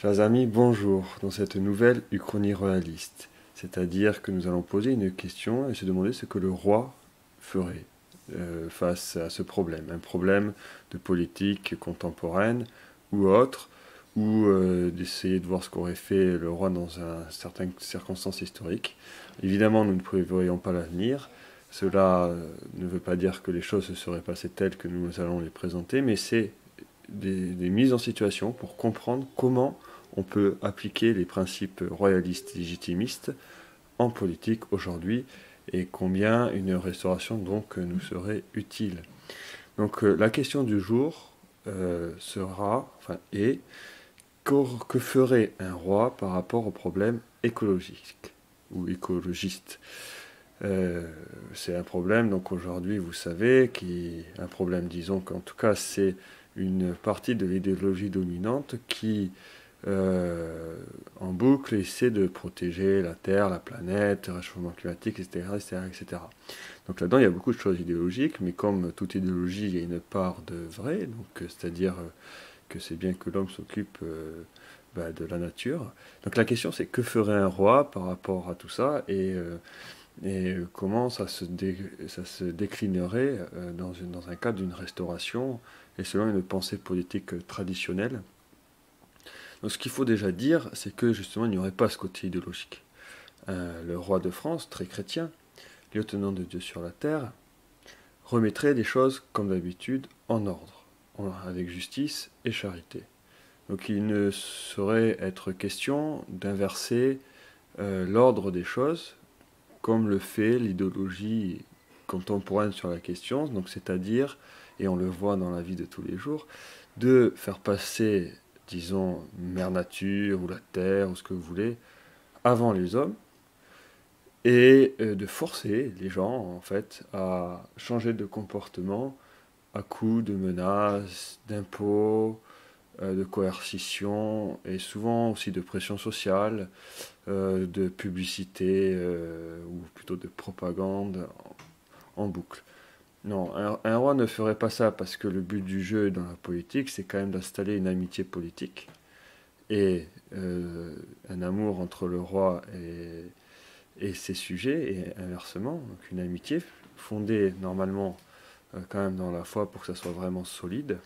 Chers amis, bonjour. Dans cette nouvelle uchronie royaliste, c'est-à-dire que nous allons poser une question et se demander ce que le roi ferait face à ce problème, un problème de politique contemporaine ou autre, ou d'essayer de voir ce qu'aurait fait le roi dans certaines circonstances historiques. Évidemment, nous ne prévoyons pas l'avenir. Cela ne veut pas dire que les choses se seraient passées telles que nous allons les présenter, mais c'est des mises en situation pour comprendre comment on peut appliquer les principes royalistes légitimistes en politique aujourd'hui et combien une restauration donc nous serait utile. Donc la question du jour est que ferait un roi par rapport aux problèmes écologiques ou écologistes. C'est un problème, donc aujourd'hui, vous savez, un problème, disons qu'en tout cas, c'est une partie de l'idéologie dominante qui, en boucle, essaie de protéger la Terre, la planète, le réchauffement climatique, etc., etc., etc. Donc là-dedans, il y a beaucoup de choses idéologiques, mais comme toute idéologie, il y a une part de vrai, donc c'est-à-dire que c'est bien que l'homme s'occupe de la nature. Donc la question, c'est que ferait un roi par rapport à tout ça et comment ça se déclinerait dans un cadre d'une restauration et selon une pensée politique traditionnelle. Donc ce qu'il faut déjà dire, c'est que justement il n'y aurait pas ce côté idéologique. Le roi de France, très chrétien, lieutenant de Dieu sur la terre, remettrait les choses comme d'habitude en ordre, avec justice et charité. Donc il ne saurait être question d'inverser l'ordre des choses comme le fait l'idéologie contemporaine sur la question, donc c'est-à-dire, et on le voit dans la vie de tous les jours, de faire passer, disons, Mère Nature ou la Terre ou ce que vous voulez, avant les hommes, et de forcer les gens, en fait, à changer de comportement à coup de menaces, d'impôts, de coercition, et souvent aussi de pression sociale, de publicité, ou plutôt de propagande en boucle. Non, un roi ne ferait pas ça parce que le but du jeu dans la politique, c'est quand même d'installer une amitié politique et un amour entre le roi et ses sujets, et inversement, donc une amitié fondée normalement quand même dans la foi pour que ça soit vraiment solide.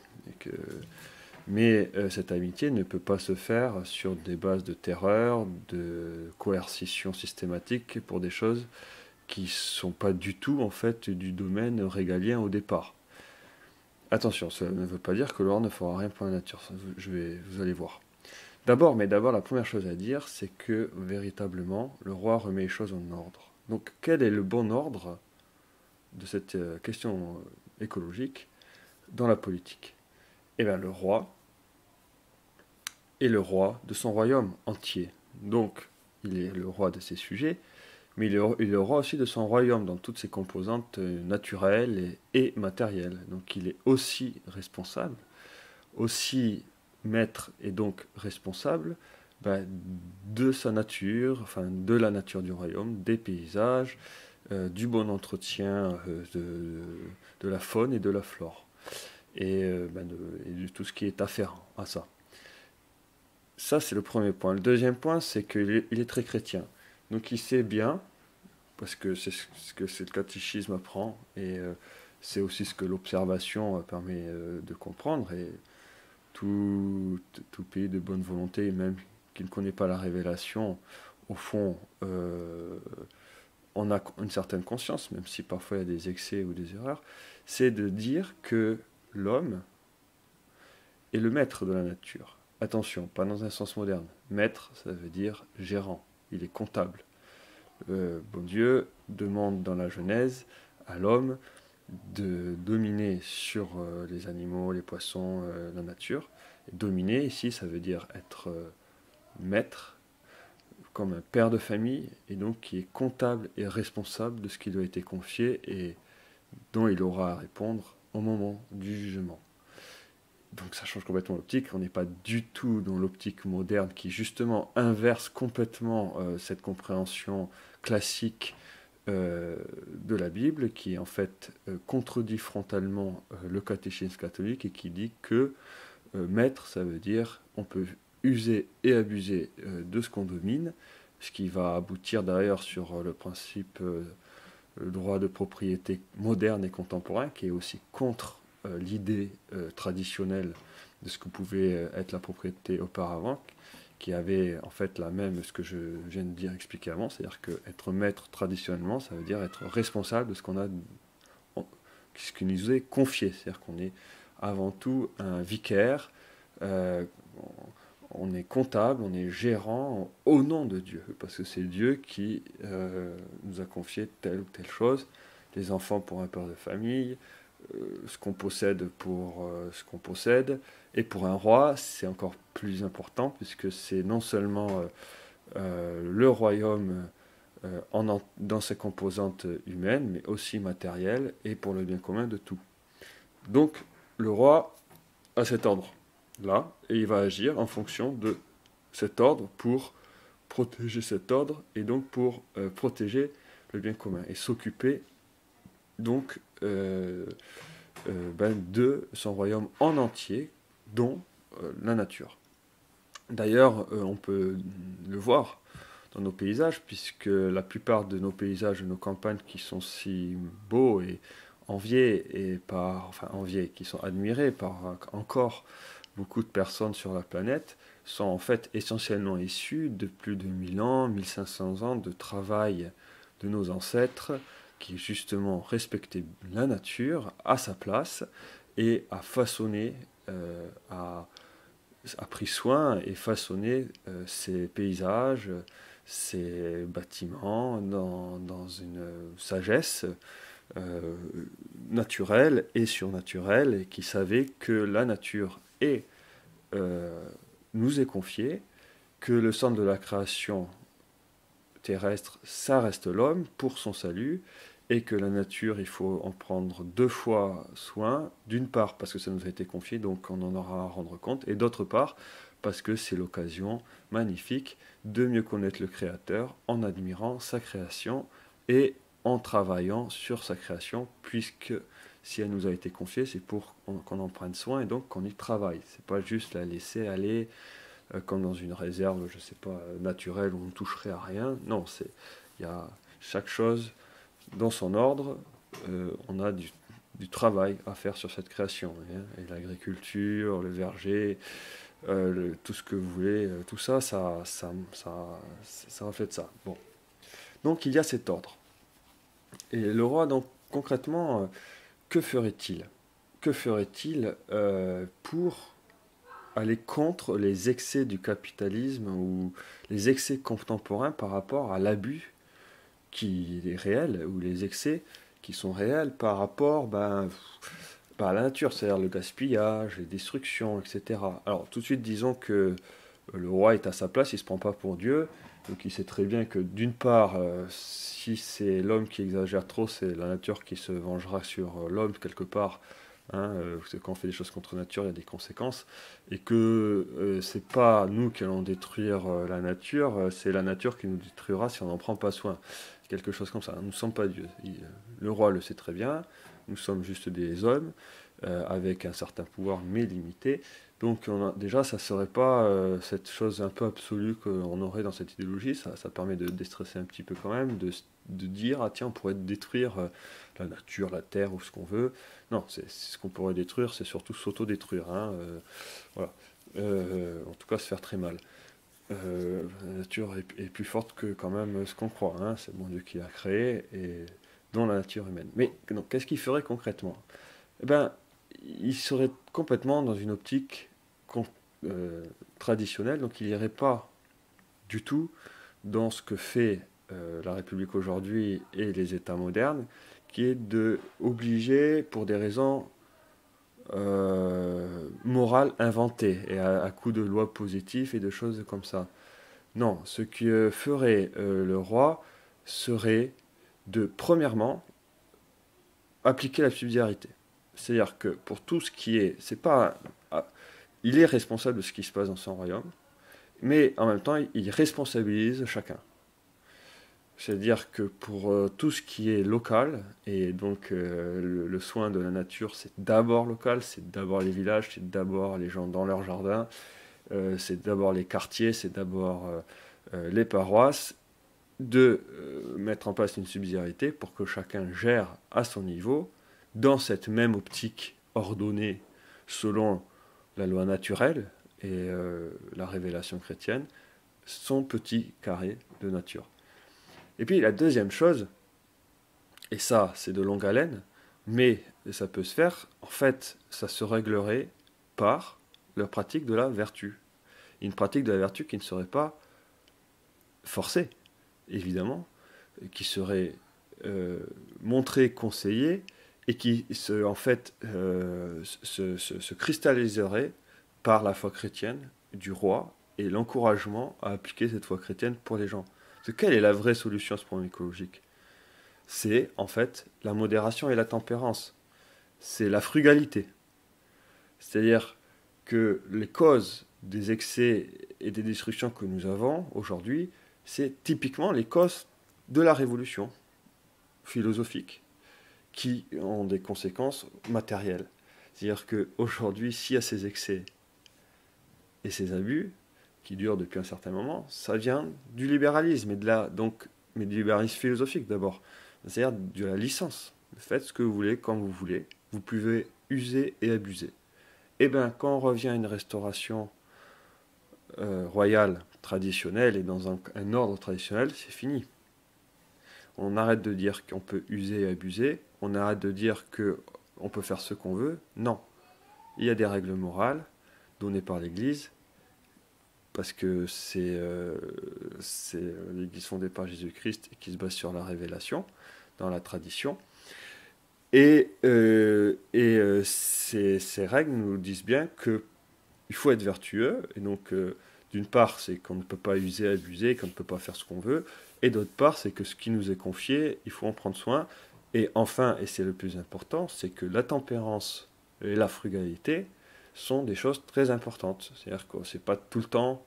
Mais cette amitié ne peut pas se faire sur des bases de terreur, de coercition systématique pour des choses qui ne sont pas du tout en fait du domaine régalien au départ. Attention, cela ne veut pas dire que le roi ne fera rien pour la nature. Vous allez voir. D'abord, la première chose à dire, c'est que véritablement, le roi remet les choses en ordre. Donc, quel est le bon ordre de cette question écologique dans la politique? Eh bien, le roi est le roi de son royaume entier. Donc, il est le roi de ses sujets, mais il est le roi aussi de son royaume dans toutes ses composantes naturelles et matérielles. Donc, il est aussi responsable, aussi maître et donc responsable de sa nature, enfin de la nature du royaume, des paysages, du bon entretien de la faune et de la flore, et de tout ce qui est afférent à ça. Ça, c'est le premier point. Le deuxième point, c'est qu'il est très chrétien. Donc il sait bien, parce que c'est ce que le catéchisme apprend, et c'est aussi ce que l'observation permet de comprendre, et tout pays de bonne volonté, même qui ne connaît pas la révélation, au fond, on a une certaine conscience, même si parfois il y a des excès ou des erreurs, c'est de dire que l'homme est le maître de la nature. Attention, pas dans un sens moderne. Maître, ça veut dire gérant. Il est comptable. Bon Dieu demande dans la Genèse à l'homme de dominer sur les animaux, les poissons, la nature. Et dominer ici, ça veut dire être maître, comme un père de famille, et donc qui est comptable et responsable de ce qui lui a été confié et dont il aura à répondre au moment du jugement. Donc ça change complètement l'optique, on n'est pas du tout dans l'optique moderne qui justement inverse complètement cette compréhension classique de la Bible, qui en fait contredit frontalement le catéchisme catholique et qui dit que maître, ça veut dire on peut user et abuser de ce qu'on domine, ce qui va aboutir d'ailleurs sur le principe, le droit de propriété moderne et contemporain, qui est aussi contre l'idée traditionnelle de ce que pouvait être la propriété auparavant, qui avait en fait la même, ce que je viens de dire, expliquer avant, c'est-à-dire que être maître traditionnellement, ça veut dire être responsable de ce qu'on a, ce qui nous est confié, c'est-à-dire qu'on est avant tout un vicaire, euh, on est comptable, on est gérant au nom de Dieu, parce que c'est Dieu qui nous a confié telle ou telle chose, les enfants pour un père de famille, ce qu'on possède pour ce qu'on possède, et pour un roi, c'est encore plus important, puisque c'est non seulement le royaume dans ses composantes humaines, mais aussi matérielles, et pour le bien commun de tout. Donc, le roi a cet ordre-là, et il va agir en fonction de cet ordre pour protéger cet ordre, et donc pour protéger le bien commun, et s'occuper donc de son royaume en entier, dont la nature. D'ailleurs, on peut le voir dans nos paysages, puisque la plupart de nos paysages, de nos campagnes qui sont si beaux et enviés, qui sont admirés par encore beaucoup de personnes sur la planète, sont en fait essentiellement issus de plus de 1000 ans, 1500 ans de travail de nos ancêtres qui justement respectaient la nature à sa place et a façonné, a pris soin et façonné ces paysages, ces bâtiments dans une sagesse euh, naturelle et surnaturelle, et qui savait que la nature euh, nous est confiée, que le centre de la création terrestre, ça reste l'homme pour son salut, et que la nature, il faut en prendre deux fois soin, d'une part parce que ça nous a été confié, donc on en aura à rendre compte, et d'autre part parce que c'est l'occasion magnifique de mieux connaître le Créateur en admirant sa création et en travaillant sur sa création, puisque si elle nous a été confiée, c'est pour qu'on en prenne soin et donc qu'on y travaille. C'est pas juste la laisser aller comme dans une réserve, je sais pas, naturelle où on ne toucherait à rien. Non, il y a chaque chose dans son ordre. On a du travail à faire sur cette création. Et l'agriculture, le verger, tout ce que vous voulez, tout ça, ça reflète ça. Bon. Donc il y a cet ordre. Et le roi, donc concrètement, que ferait-il? Que ferait-il pour aller contre les excès du capitalisme ou les excès contemporains par rapport à l'abus qui est réel, ou les excès qui sont réels par rapport à la nature, c'est-à-dire le gaspillage, les destructions, etc. Alors tout de suite, disons que le roi est à sa place, il ne se prend pas pour Dieu, donc il sait très bien que d'une part, si c'est l'homme qui exagère trop, c'est la nature qui se vengera sur l'homme quelque part. Hein, quand on fait des choses contre nature, il y a des conséquences, et que c'est pas nous qui allons détruire la nature, c'est la nature qui nous détruira si on n'en prend pas soin. Quelque chose comme ça. Nous ne sommes pas Dieu. Le roi le sait très bien. Nous sommes juste des hommes avec un certain pouvoir mais limité. Donc déjà, ça ne serait pas cette chose un peu absolue qu'on aurait dans cette idéologie. Ça permet de déstresser un petit peu quand même, de dire, ah tiens, on pourrait détruire la nature, la terre ou ce qu'on veut. Non, c'est ce qu'on pourrait détruire, c'est surtout s'auto-détruire. Hein, voilà. En tout cas, se faire très mal. La nature est plus forte que quand même ce qu'on croit. Hein. C'est bon Dieu qui l'a créé, et dont la nature humaine. Mais donc, qu'est-ce qu'il ferait concrètement? Eh ben, il serait complètement dans une optique traditionnelle, donc il n'irait pas du tout dans ce que fait la République aujourd'hui et les États modernes, qui est de obliger, pour des raisons morales inventées, et à coup de lois positives et de choses comme ça. Non, ce que ferait le roi serait de, premièrement, appliquer la subsidiarité. C'est-à-dire que pour tout ce qui est, c'est pas, il est responsable de ce qui se passe dans son royaume, mais en même temps, il responsabilise chacun. C'est-à-dire que pour tout ce qui est local, et donc le soin de la nature, c'est d'abord local, c'est d'abord les villages, c'est d'abord les gens dans leur jardin, c'est d'abord les quartiers, c'est d'abord les paroisses, de mettre en place une subsidiarité pour que chacun gère à son niveau, dans cette même optique ordonnée selon la loi naturelle et la révélation chrétienne, son petit carré de nature. Et puis la deuxième chose, et ça c'est de longue haleine, mais ça peut se faire, en fait ça se réglerait par la pratique de la vertu. Une pratique de la vertu qui ne serait pas forcée, évidemment, qui serait montrée, conseillée, et qui se cristalliserait par la foi chrétienne du roi et l'encouragement à appliquer cette foi chrétienne pour les gens. Parce que quelle est la vraie solution à ce problème écologique? C'est en fait la modération et la tempérance. C'est la frugalité. C'est-à-dire que les causes des excès et des destructions que nous avons aujourd'hui, c'est typiquement les causes de la révolution philosophique qui ont des conséquences matérielles. C'est-à-dire qu'aujourd'hui, s'il y a ces excès et ces abus qui durent depuis un certain moment, ça vient du libéralisme, mais du libéralisme philosophique d'abord. C'est-à-dire de la licence. Faites ce que vous voulez, quand vous voulez. Vous pouvez user et abuser. Et bien, quand on revient à une restauration royale, traditionnelle, et dans un ordre traditionnel, c'est fini. On arrête de dire qu'on peut user et abuser. On arrête de dire qu'on peut faire ce qu'on veut. Non. Il y a des règles morales données par l'Église, parce que c'est l'Église fondée par Jésus-Christ et qui se base sur la révélation, dans la tradition. Et ces règles nous disent bien qu'il faut être vertueux, et donc d'une part c'est qu'on ne peut pas user, abuser, qu'on ne peut pas faire ce qu'on veut, et d'autre part c'est que ce qui nous est confié, il faut en prendre soin. Et enfin, et c'est le plus important, c'est que la tempérance et la frugalité sont des choses très importantes. C'est-à-dire que c'est pas tout le temps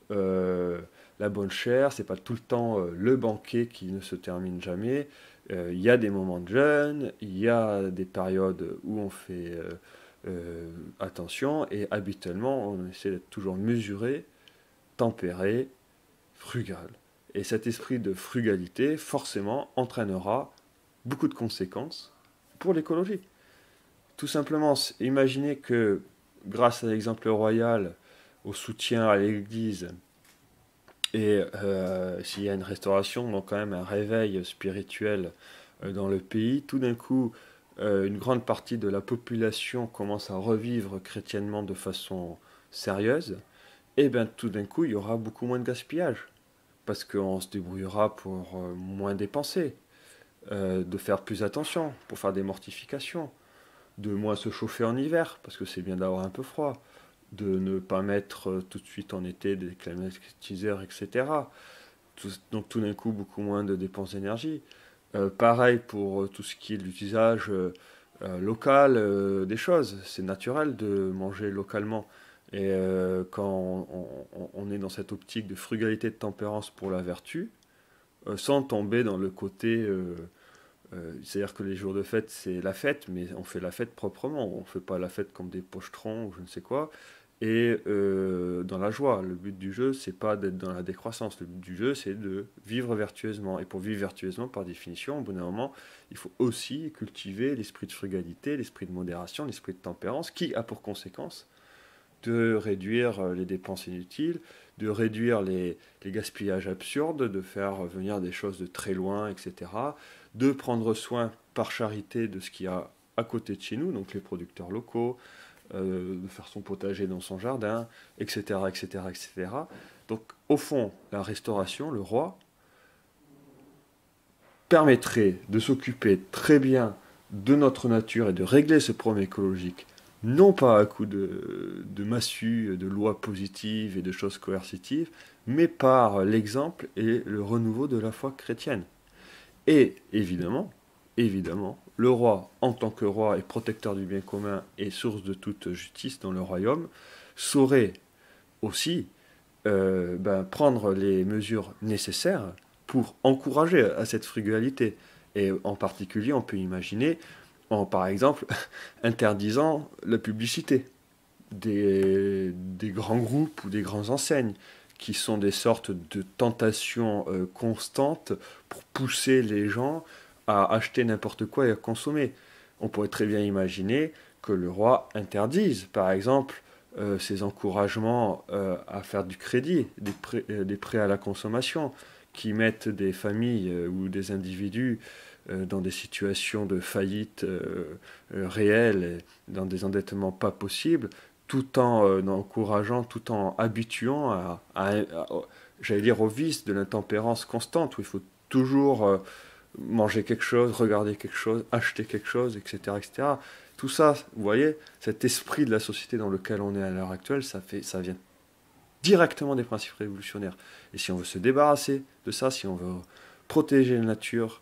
la bonne chère, c'est pas tout le temps le banquet qui ne se termine jamais. Il y a des moments de jeûne, il y a des périodes où on fait attention, et habituellement on essaie d'être toujours mesuré, tempéré, frugal. Et cet esprit de frugalité, forcément, entraînera beaucoup de conséquences pour l'écologie. Tout simplement, imaginez que, grâce à l'exemple royal, au soutien à l'Église, et s'il y a une restauration, donc quand même un réveil spirituel dans le pays, tout d'un coup, une grande partie de la population commence à revivre chrétiennement de façon sérieuse, et bien tout d'un coup, il y aura beaucoup moins de gaspillage, parce qu'on se débrouillera pour moins dépenser, de faire plus attention, pour faire des mortifications, de moins se chauffer en hiver, parce que c'est bien d'avoir un peu froid, de ne pas mettre tout de suite en été des climatiseurs, etc. Donc tout d'un coup, beaucoup moins de dépenses d'énergie. Pareil pour tout ce qui est l'usage local des choses. C'est naturel de manger localement. Et quand on est dans cette optique de frugalité, de tempérance pour la vertu, sans tomber dans le côté... c'est-à-dire que les jours de fête, c'est la fête, mais on fait la fête proprement. On ne fait pas la fête comme des pochetrons ou je ne sais quoi. Et dans la joie. Le but du jeu, c'est pas d'être dans la décroissance. Le but du jeu, c'est de vivre vertueusement. Et pour vivre vertueusement, par définition, au bout d'un moment, il faut aussi cultiver l'esprit de frugalité, l'esprit de modération, l'esprit de tempérance, qui a pour conséquence de réduire les dépenses inutiles, de réduire les gaspillages absurdes, de faire venir des choses de très loin, etc. De prendre soin par charité de ce qu'il y a à côté de chez nous, donc les producteurs locaux, de faire son potager dans son jardin, etc., etc., etc. Donc, au fond, la restauration, le roi, permettrait de s'occuper très bien de notre nature et de régler ce problème écologique, non pas à coup de massues, de lois positives et de choses coercitives, mais par l'exemple et le renouveau de la foi chrétienne. Et évidemment, le roi, en tant que roi et protecteur du bien commun et source de toute justice dans le royaume, saurait aussi prendre les mesures nécessaires pour encourager à cette frugalité. Et en particulier, on peut imaginer, par exemple, interdisant la publicité. des grands groupes ou des grandes enseignes qui sont des sortes de tentations constantes pour pousser les gens à acheter n'importe quoi et à consommer. On pourrait très bien imaginer que le roi interdise, par exemple, ces encouragements à faire du crédit, des prêts à la consommation, qui mettent des familles ou des individus dans des situations de faillite réelle, dans des endettements pas possibles, tout en encourageant, tout en habituant j'allais dire, au vice de l'intempérance constante, où il faut toujours manger quelque chose, regarder quelque chose, acheter quelque chose, etc., etc. Tout ça, vous voyez, cet esprit de la société dans lequel on est à l'heure actuelle, ça vient directement des principes révolutionnaires. Et si on veut se débarrasser de ça, si on veut protéger la nature,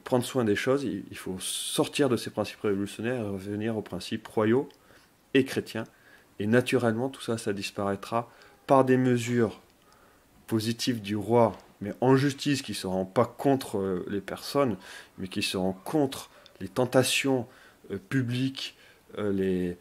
prendre soin des choses, il faut sortir de ces principes révolutionnaires et revenir aux principes royaux et chrétiens. Et naturellement, tout ça, ça disparaîtra par des mesures positives du roi, mais en justice, qui ne seront pas contre les personnes, mais qui seront contre les tentations publiques, les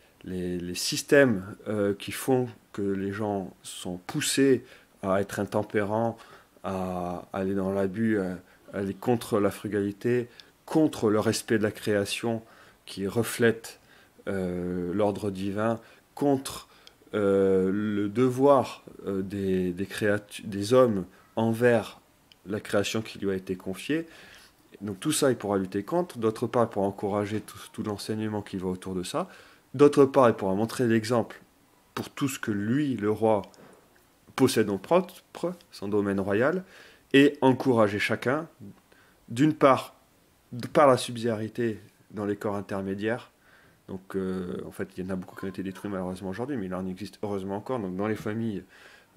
systèmes qui font que les gens sont poussés à être intempérants, à aller dans l'abus, à aller contre la frugalité, contre le respect de la création qui reflète l'ordre divin, contre le devoir des hommes envers la création qui lui a été confiée. Donc tout ça, il pourra lutter contre. D'autre part, il pourra encourager tout l'enseignement qui va autour de ça. D'autre part, il pourra montrer l'exemple pour tout ce que lui, le roi, possède en propre, son domaine royal, et encourager chacun, d'une part, par la subsidiarité dans les corps intermédiaires. Donc, en fait, il y en a beaucoup qui ont été détruits malheureusement aujourd'hui, mais il en existe heureusement encore. Donc, dans les familles,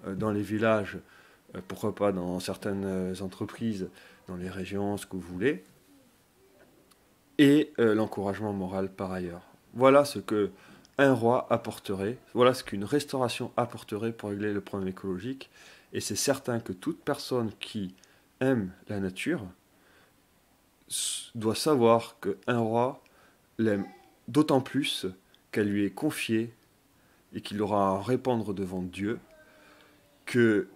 dans les villages, pourquoi pas dans certaines entreprises, dans les régions, ce que vous voulez. Et l'encouragement moral par ailleurs. Voilà ce que un roi apporterait, voilà ce qu'une restauration apporterait pour régler le problème écologique. Et c'est certain que toute personne qui aime la nature doit savoir qu'un roi l'aime d'autant plus qu'elle lui est confiée et qu'il aura à répandre devant Dieu, qu'il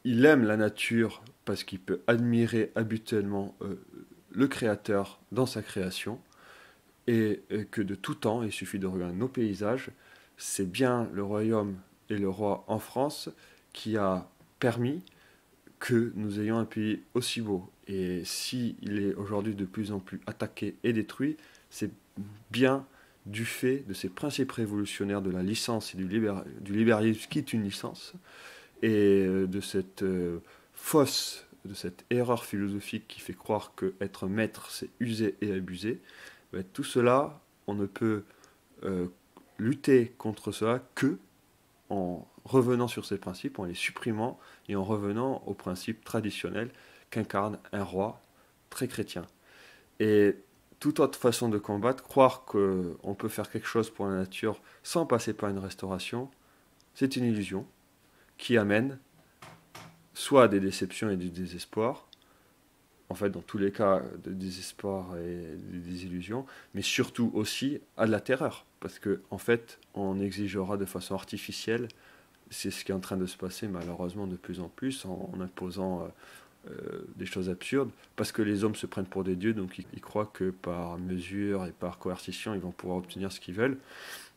aime la nature parce qu'il peut admirer habituellement le Créateur dans sa création, et que de tout temps, il suffit de regarder nos paysages, c'est bien le royaume et le roi en France qui a permis que nous ayons un pays aussi beau. Et s'il est aujourd'hui de plus en plus attaqué et détruit, c'est bien du fait de ces principes révolutionnaires de la licence et du libéralisme qui est une licence, et de cette de cette erreur philosophique qui fait croire que être maître, c'est user et abuser. Ben, tout cela, on ne peut lutter contre cela que en revenant sur ces principes, en les supprimant et en revenant aux principes traditionnels qu'incarne un roi très chrétien. Et toute autre façon de combattre, croire qu'on peut faire quelque chose pour la nature sans passer par une restauration, c'est une illusion qui amène soit à des déceptions et du désespoir, en fait dans tous les cas de désespoir et de désillusion, mais surtout aussi à de la terreur, parce que en fait on exigera de façon artificielle, c'est ce qui est en train de se passer malheureusement de plus en plus, en imposant des choses absurdes, parce que les hommes se prennent pour des dieux, donc ils croient que par mesure et par coercition ils vont pouvoir obtenir ce qu'ils veulent,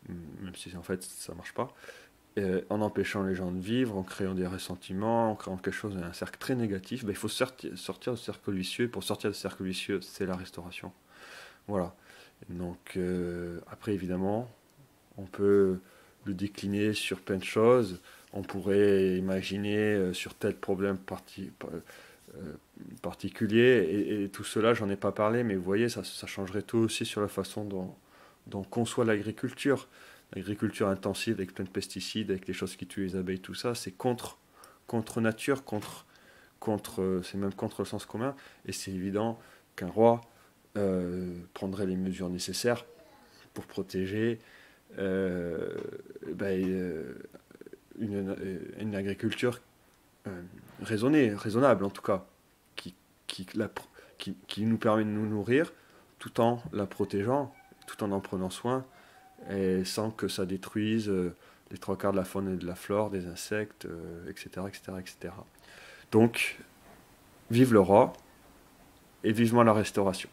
même si en fait ça marche pas. En empêchant les gens de vivre, en créant des ressentiments, en créant quelque chose, un cercle très négatif, ben, il faut sortir du cercle vicieux. Et pour sortir du cercle vicieux, c'est la restauration. Voilà. Donc, après, évidemment, on peut le décliner sur plein de choses. On pourrait imaginer sur tel problème particulier. Et tout cela, j'en ai pas parlé, mais vous voyez, ça changerait tout aussi sur la façon dont on conçoit l'agriculture. L'agriculture intensive avec plein de pesticides, avec les choses qui tuent les abeilles, tout ça, c'est contre nature, c'est même contre le sens commun. Et c'est évident qu'un roi prendrait les mesures nécessaires pour protéger une agriculture raisonnable en tout cas, qui, qui, qui nous permet de nous nourrir tout en la protégeant, tout en prenant soin, et sans que ça détruise les trois quarts de la faune et de la flore, des insectes, etc., etc., etc. Donc, vive le roi et vivement la restauration.